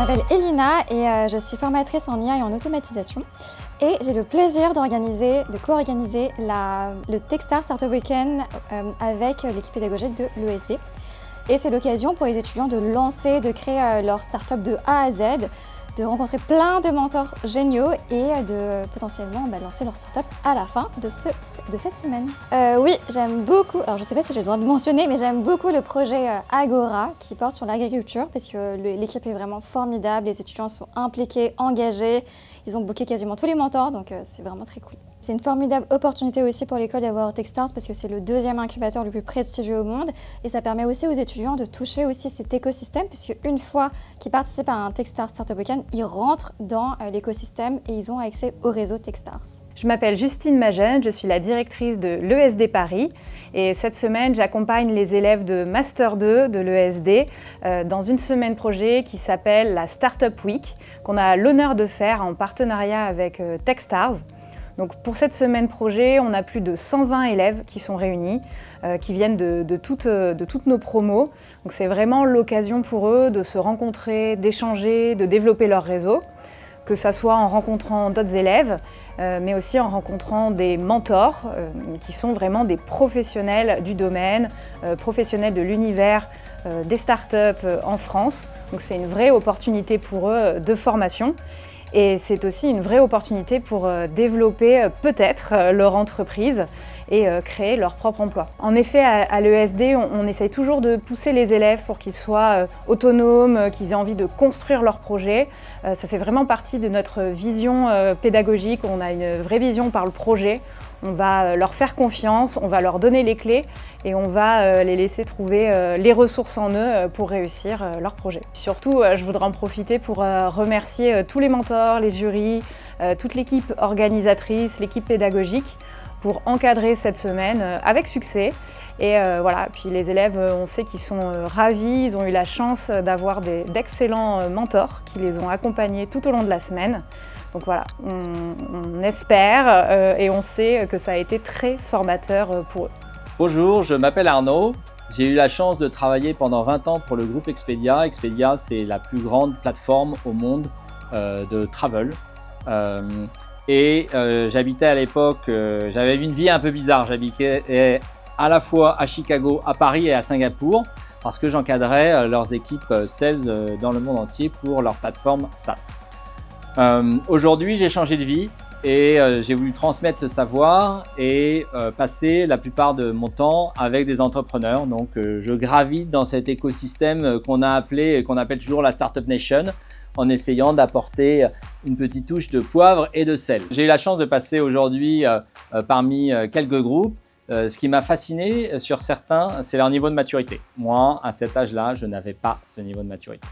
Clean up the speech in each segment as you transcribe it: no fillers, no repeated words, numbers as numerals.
m'appelle Elina et je suis formatrice en IA et en automatisation. Et j'ai le plaisir de co-organiser le Techstars Startup Weekend avec l'équipe pédagogique de l'ESD. Et c'est l'occasion pour les étudiants de lancer, de créer leur startup de A à Z, de rencontrer plein de mentors géniaux et de potentiellement lancer leur startup à la fin de cette semaine. Oui, j'aime beaucoup, alors je ne sais pas si j'ai le droit de le mentionner, mais j'aime beaucoup le projet Agora qui porte sur l'agriculture parce que l'équipe est vraiment formidable, les étudiants sont impliqués, engagés, ils ont booké quasiment tous les mentors, donc c'est vraiment très cool. C'est une formidable opportunité aussi pour l'école d'avoir Techstars parce que c'est le deuxième incubateur le plus prestigieux au monde et ça permet aussi aux étudiants de toucher aussi cet écosystème puisque une fois qu'ils participent à un Techstars Startup Weekend, ils rentrent dans l'écosystème et ils ont accès au réseau Techstars. Je m'appelle Justine Magène, je suis la directrice de l'ESD Paris et cette semaine j'accompagne les élèves de Master 2 de l'ESD dans une semaine projet qui s'appelle la Startup Week qu'on a l'honneur de faire en partenariat avec Techstars. Donc pour cette semaine projet, on a plus de 120 élèves qui sont réunis, qui viennent de toutes nos promos. Donc c'est vraiment l'occasion pour eux de se rencontrer, d'échanger, de développer leur réseau, que ce soit en rencontrant d'autres élèves, mais aussi en rencontrant des mentors qui sont vraiment des professionnels du domaine, professionnels de l'univers des startups en France. Donc c'est une vraie opportunité pour eux de formation. Et c'est aussi une vraie opportunité pour développer peut-être leur entreprise et créer leur propre emploi. En effet, à l'ESD, on essaye toujours de pousser les élèves pour qu'ils soient autonomes, qu'ils aient envie de construire leur projet. Ça fait vraiment partie de notre vision pédagogique. On a une vraie vision par le projet. On va leur faire confiance, on va leur donner les clés et on va les laisser trouver les ressources en eux pour réussir leur projet. Surtout, je voudrais en profiter pour remercier tous les mentors, les jurys, toute l'équipe organisatrice, l'équipe pédagogique pour encadrer cette semaine avec succès. Et voilà, puis les élèves, on sait qu'ils sont ravis, ils ont eu la chance d'avoir d'excellents mentors qui les ont accompagnés tout au long de la semaine. Donc voilà, on espère et on sait que ça a été très formateur pour eux. Bonjour, je m'appelle Arnaud. J'ai eu la chance de travailler pendant 20 ans pour le groupe Expedia. Expedia, c'est la plus grande plateforme au monde de travel. J'habitais à l'époque, j'avais une vie un peu bizarre. J'habitais à la fois à Chicago, à Paris et à Singapour parce que j'encadrais leurs équipes sales dans le monde entier pour leur plateforme SaaS. Aujourd'hui, j'ai changé de vie et j'ai voulu transmettre ce savoir et passer la plupart de mon temps avec des entrepreneurs. Donc, je gravite dans cet écosystème qu'on appelle toujours la Startup Nation, en essayant d'apporter une petite touche de poivre et de sel. J'ai eu la chance de passer aujourd'hui parmi quelques groupes. Ce qui m'a fasciné sur certains, c'est leur niveau de maturité. Moi, à cet âge-là, je n'avais pas ce niveau de maturité.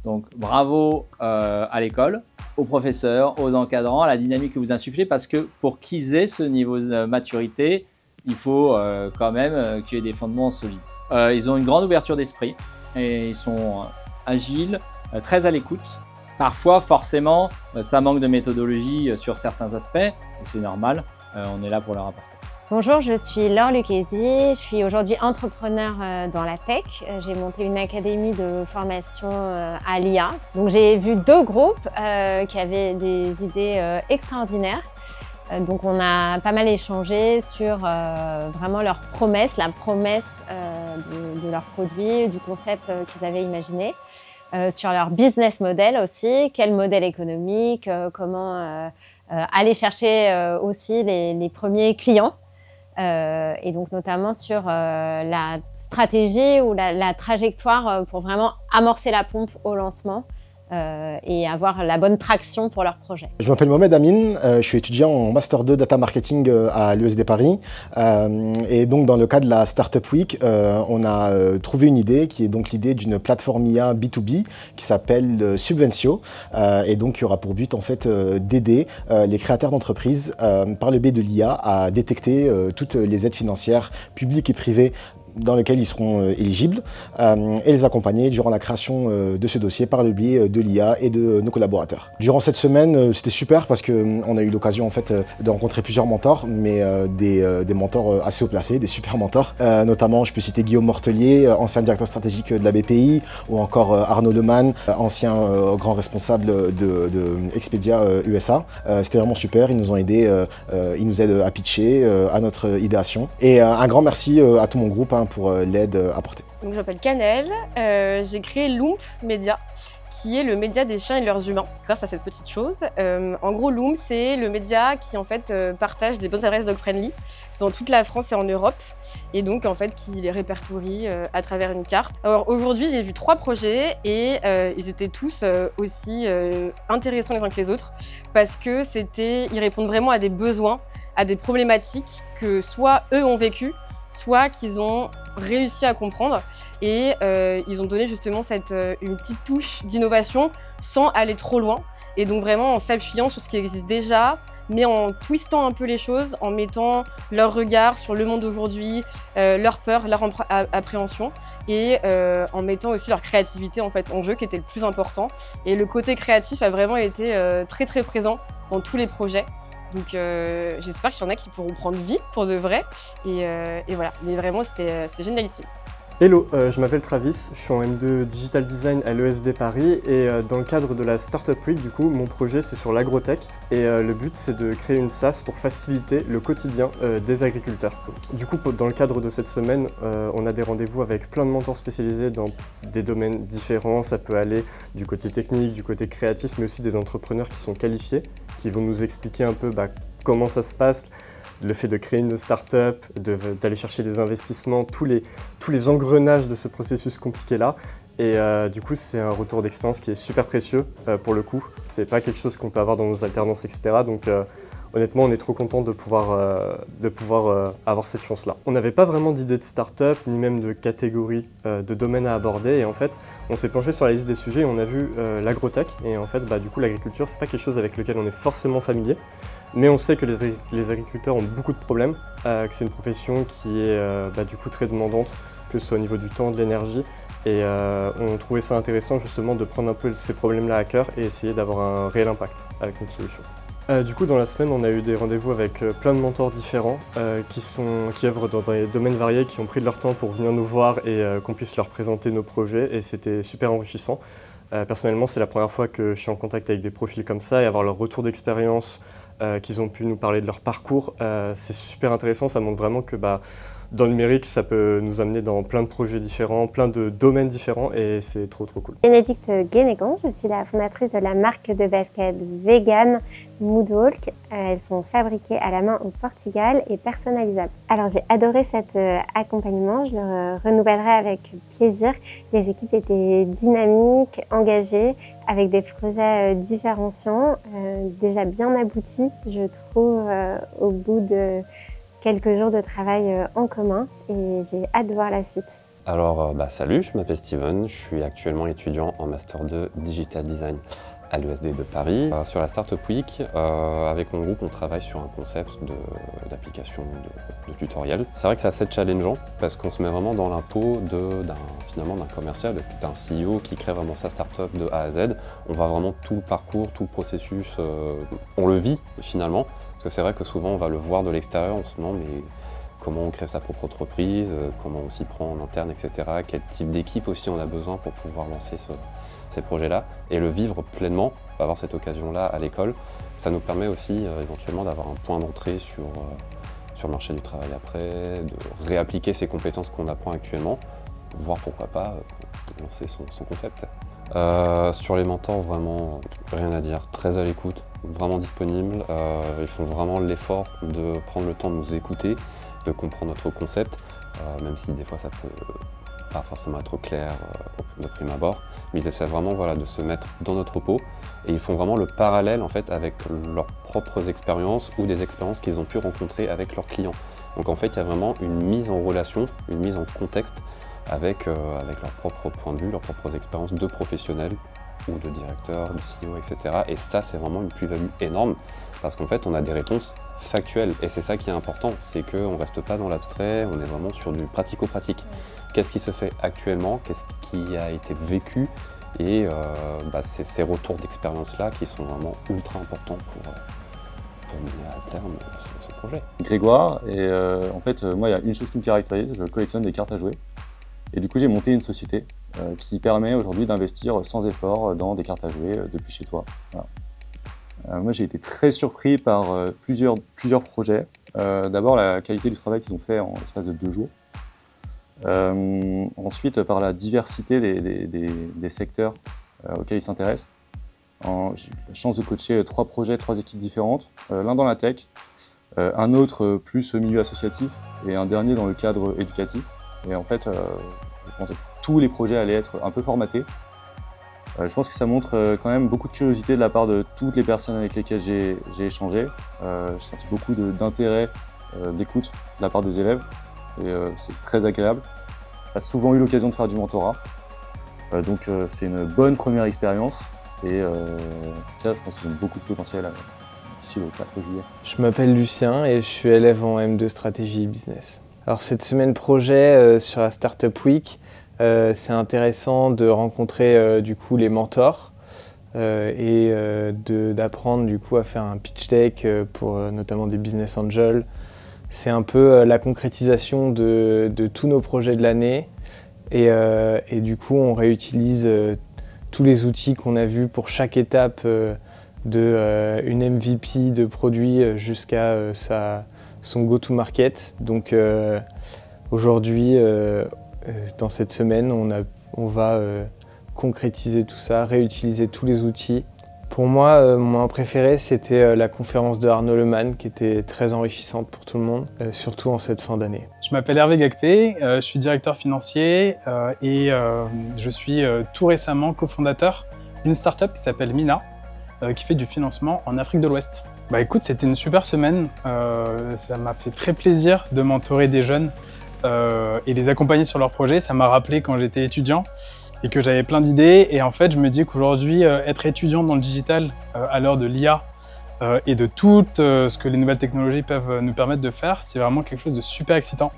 Donc, bravo à l'école, aux professeurs, aux encadrants, à la dynamique que vous insufflez, parce que pour qu'ils aient ce niveau de maturité, il faut quand même qu'il y ait des fondements solides. Ils ont une grande ouverture d'esprit et ils sont agiles, très à l'écoute. Parfois, forcément, ça manque de méthodologie sur certains aspects, et c'est normal, on est là pour leur apporter. Bonjour, je suis Laure Lucchesi, je suis aujourd'hui entrepreneur dans la tech. J'ai monté une académie de formation à l'IA. Donc j'ai vu deux groupes qui avaient des idées extraordinaires. Donc on a pas mal échangé sur vraiment leurs promesses, la promesse de leurs produits, du concept qu'ils avaient imaginé, sur leur business model aussi, quel modèle économique, comment aller chercher aussi les premiers clients. Et donc notamment sur la stratégie ou la trajectoire pour vraiment amorcer la pompe au lancement et avoir la bonne traction pour leur projet. Je m'appelle Mohamed Amin, je suis étudiant en Master 2 Data Marketing à l'ESD Paris. Et donc dans le cadre de la Startup Week, on a trouvé une idée qui est donc l'idée d'une plateforme IA B2B qui s'appelle Subventio. Et donc il y aura pour but en fait d'aider les créateurs d'entreprises par le biais de l'IA à détecter toutes les aides financières publiques et privées dans lequel ils seront éligibles et les accompagner durant la création de ce dossier par le biais de l'IA et de nos collaborateurs. Durant cette semaine, c'était super parce qu'on a eu l'occasion en fait de rencontrer plusieurs mentors, mais des mentors assez haut placés, des super mentors. Notamment, je peux citer Guillaume Mortelier, ancien directeur stratégique de la BPI, ou encore Arnaud Lemann, ancien grand responsable de Expedia USA. C'était vraiment super, ils nous ont aidés, ils nous aident à pitcher, à notre idéation. Et un grand merci à tout mon groupe pour l'aide apportée. Donc, je m'appelle Canel, j'ai créé Loomp Media, qui est le média des chiens et de leurs humains, grâce à cette petite chose. En gros, Loomp, c'est le média qui en fait partage des bonnes adresses dog-friendly dans toute la France et en Europe, et donc en fait qui les répertorie à travers une carte. Alors aujourd'hui, j'ai vu 3 projets et ils étaient tous aussi intéressants les uns que les autres, parce que ils répondent vraiment à des besoins, à des problématiques que soit eux ont vécues, soit qu'ils ont réussi à comprendre, et ils ont donné justement une petite touche d'innovation sans aller trop loin, et donc vraiment en s'appuyant sur ce qui existe déjà, mais en twistant un peu les choses, en mettant leur regard sur le monde d'aujourd'hui, leur peur, leur appréhension, et en mettant aussi leur créativité en fait en jeu, qui était le plus important. Et le côté créatif a vraiment été très très présent dans tous les projets. Donc j'espère qu'il y en a qui pourront prendre vie pour de vrai, et voilà, mais vraiment c'était génialissime. Hello, je m'appelle Travis, je suis en M2 Digital Design à l'ESD Paris, et dans le cadre de la Startup Week, du coup, mon projet c'est sur l'agrotech, et le but c'est de créer une SaaS pour faciliter le quotidien des agriculteurs. Du coup, dans le cadre de cette semaine, on a des rendez-vous avec plein de mentors spécialisés dans des domaines différents. Ça peut aller du côté technique, du côté créatif, mais aussi des entrepreneurs qui sont qualifiés, qui vont nous expliquer un peu comment ça se passe, le fait de créer une start-up, d'aller chercher des investissements, tous les engrenages de ce processus compliqué-là. Et du coup, c'est un retour d'expérience qui est super précieux pour le coup. C'est pas quelque chose qu'on peut avoir dans nos alternances, etc. Donc honnêtement, on est trop content de pouvoir avoir cette chance-là. On n'avait pas vraiment d'idée de start-up, ni même de catégorie de domaine à aborder. Et en fait, on s'est penché sur la liste des sujets et on a vu l'agrotech. Et en fait, du coup, l'agriculture, c'est pas quelque chose avec lequel on est forcément familier. Mais on sait que les agriculteurs ont beaucoup de problèmes, que c'est une profession qui est du coup très demandante, que ce soit au niveau du temps, de l'énergie. Et on trouvait ça intéressant justement de prendre un peu ces problèmes-là à cœur et essayer d'avoir un réel impact avec notre solution. Du coup, dans la semaine, on a eu des rendez-vous avec plein de mentors différents qui œuvrent dans des domaines variés, qui ont pris de leur temps pour venir nous voir et qu'on puisse leur présenter nos projets, et c'était super enrichissant. Personnellement, c'est la première fois que je suis en contact avec des profils comme ça, et avoir leur retour d'expérience, qu'ils ont pu nous parler de leur parcours, c'est super intéressant. Ça montre vraiment que dans le numérique, ça peut nous amener dans plein de projets différents, plein de domaines différents, et c'est trop cool. Bénédicte Guénégan, je suis la fondatrice de la marque de basket vegan Moodwalk. Elles sont fabriquées à la main au Portugal et personnalisables. Alors j'ai adoré cet accompagnement, je le renouvellerai avec plaisir. Les équipes étaient dynamiques, engagées, avec des projets différenciants, déjà bien aboutis, je trouve, au bout de quelques jours de travail en commun, et j'ai hâte de voir la suite. Alors, salut, je m'appelle Steven, je suis actuellement étudiant en Master 2 Digital Design à l'ESD de Paris. Sur la Startup Week, avec mon groupe, on travaille sur un concept d'application de tutoriel. C'est vrai que c'est assez challengeant parce qu'on se met vraiment dans la peau d'un commercial, d'un CEO qui crée vraiment sa startup de A à Z. On voit vraiment tout le parcours, tout le processus, on le vit finalement. Parce que c'est vrai que souvent on va le voir de l'extérieur, on se demande mais comment on crée sa propre entreprise, comment on s'y prend en interne, etc. Quel type d'équipe aussi on a besoin pour pouvoir lancer ces projets-là. Et le vivre pleinement, avoir cette occasion-là à l'école, ça nous permet aussi éventuellement d'avoir un point d'entrée sur le marché du travail après, de réappliquer ces compétences qu'on apprend actuellement, voire pourquoi pas lancer son concept. Sur les mentors, vraiment rien à dire, très à l'écoute, vraiment disponibles. Ils font vraiment l'effort de prendre le temps de nous écouter, de comprendre notre concept, même si des fois ça peut pas forcément être clair de prime abord, mais ils essaient vraiment de se mettre dans notre peau, et ils font vraiment le parallèle en fait avec leurs propres expériences ou des expériences qu'ils ont pu rencontrer avec leurs clients. Donc en fait il y a vraiment une mise en relation, une mise en contexte avec leur propre point de vue, leurs propres expériences de professionnels ou de directeur, de CEO, etc. Et ça, c'est vraiment une plus-value énorme parce qu'en fait, on a des réponses factuelles. Et c'est ça qui est important, c'est qu'on ne reste pas dans l'abstrait, on est vraiment sur du pratico-pratique. Qu'est-ce qui se fait actuellement, qu'est-ce qui a été vécu, et c'est ces retours d'expérience-là qui sont vraiment ultra importants pour mener à terme ce projet. Grégoire, et en fait, moi, il y a une chose qui me caractérise, je collectionne des cartes à jouer. Et du coup, j'ai monté une société qui permet aujourd'hui d'investir sans effort dans des cartes à jouer depuis chez toi. Voilà. Moi, j'ai été très surpris par plusieurs projets. D'abord, la qualité du travail qu'ils ont fait en l'espace de 2 jours. Ensuite, par la diversité des secteurs auxquels ils s'intéressent. J'ai eu la chance de coacher 3 projets, 3 équipes différentes, l'un dans la tech, un autre plus au milieu associatif et un dernier dans le cadre éducatif. Et en fait, je pensais que tous les projets allaient être un peu formatés. Je pense que ça montre quand même beaucoup de curiosité de la part de toutes les personnes avec lesquelles j'ai échangé. J'ai senti beaucoup d'intérêt, d'écoute de la part des élèves. Et c'est très agréable. J'ai souvent eu l'occasion de faire du mentorat. Donc c'est une bonne première expérience. Et je pense qu'ils ont beaucoup de potentiel d'ici le 4 juillet. Je m'appelle Lucien et je suis élève en M2 Stratégie Business. Alors cette semaine projet sur la Startup Week, c'est intéressant de rencontrer du coup les mentors et d'apprendre du coup à faire un pitch deck pour notamment des business angels. C'est un peu la concrétisation de tous nos projets de l'année et du coup on réutilise tous les outils qu'on a vus pour chaque étape une MVP de produit jusqu'à son go-to-market. Donc aujourd'hui, dans cette semaine, on va concrétiser tout ça, réutiliser tous les outils. Pour moi, mon moment préféré, c'était la conférence de Arnaud Lehmann, qui était très enrichissante pour tout le monde, surtout en cette fin d'année. Je m'appelle Hervé Gagpé, je suis directeur financier et je suis tout récemment cofondateur d'une startup qui s'appelle Mina, qui fait du financement en Afrique de l'Ouest. Bah écoute, c'était une super semaine, ça m'a fait très plaisir de mentorer des jeunes et les accompagner sur leurs projets. Ça m'a rappelé quand j'étais étudiant et que j'avais plein d'idées. Et en fait, je me dis qu'aujourd'hui, être étudiant dans le digital à l'heure de l'IA et de tout ce que les nouvelles technologies peuvent nous permettre de faire, c'est vraiment quelque chose de super excitant.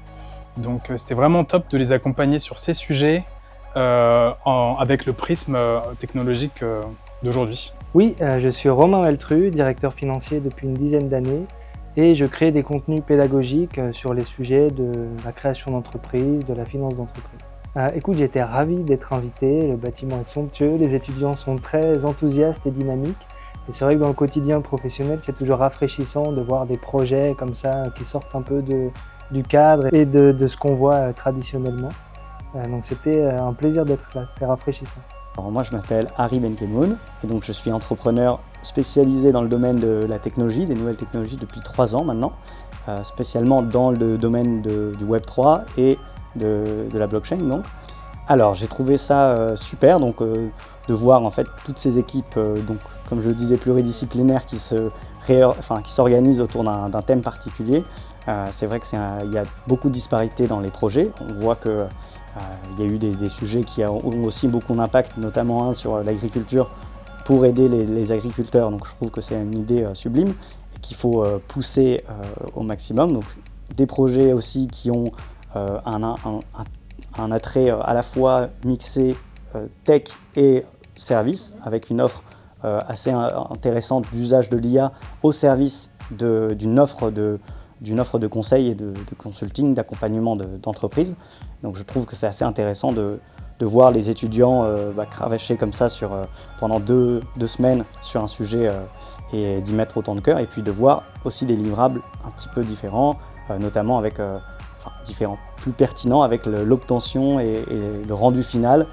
Donc c'était vraiment top de les accompagner sur ces sujets avec le prisme technologique d'aujourd'hui. Oui, je suis Romain Maltru, directeur financier depuis une dizaine d'années et je crée des contenus pédagogiques sur les sujets de la création d'entreprise, de la finance d'entreprise. Écoute, j'étais ravi d'être invité, le bâtiment est somptueux, les étudiants sont très enthousiastes et dynamiques. Et c'est vrai que dans le quotidien professionnel, c'est toujours rafraîchissant de voir des projets comme ça qui sortent un peu du cadre et de ce qu'on voit traditionnellement. Donc c'était un plaisir d'être là, c'était rafraîchissant. Alors moi je m'appelle Harry Benkemoun et donc je suis entrepreneur spécialisé dans le domaine de la technologie, des nouvelles technologies depuis 3 ans maintenant, spécialement dans le domaine du Web3 et de la blockchain donc. Alors j'ai trouvé ça super donc de voir en fait toutes ces équipes donc comme je le disais pluridisciplinaires qui s'organisent autour d'un thème particulier. C'est vrai qu'il y a beaucoup de disparités dans les projets. On voit que il y a eu des sujets qui ont aussi beaucoup d'impact, notamment sur l'agriculture pour aider les agriculteurs. Donc je trouve que c'est une idée sublime et qu'il faut pousser au maximum. Donc des projets aussi qui ont un attrait à la fois mixé tech et service, avec une offre assez intéressante d'usage de l'IA au service d'une offre de conseil et de consulting, d'accompagnement d'entreprises. Donc je trouve que c'est assez intéressant de voir les étudiants cravacher comme ça pendant deux semaines sur un sujet et d'y mettre autant de cœur, et puis de voir aussi des livrables un petit peu différents, notamment avec plus pertinents avec l'obtention et le rendu final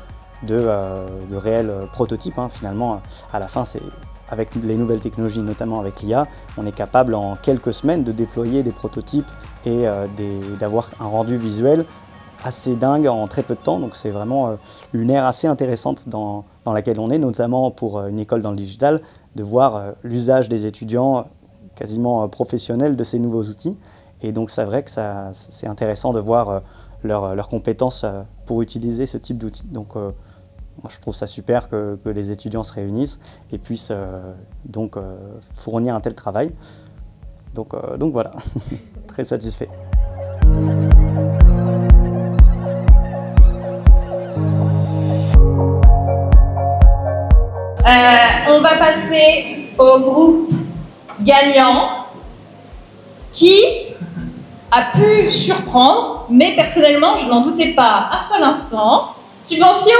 de réels prototypes. Finalement, à la fin, avec les nouvelles technologies, notamment avec l'IA, on est capable en quelques semaines de déployer des prototypes et d'avoir un rendu visuel assez dingue en très peu de temps. Donc c'est vraiment une ère assez intéressante dans laquelle on est, notamment pour une école dans le digital, de voir l'usage des étudiants quasiment professionnels de ces nouveaux outils. Et donc c'est vrai que c'est intéressant de voir leurs compétences pour utiliser ce type d'outils. Donc je trouve ça super que les étudiants se réunissent et puissent donc fournir un tel travail. Donc voilà, très satisfait. On va passer au groupe gagnant qui a pu surprendre, mais personnellement, je n'en doutais pas un seul instant. Subvention!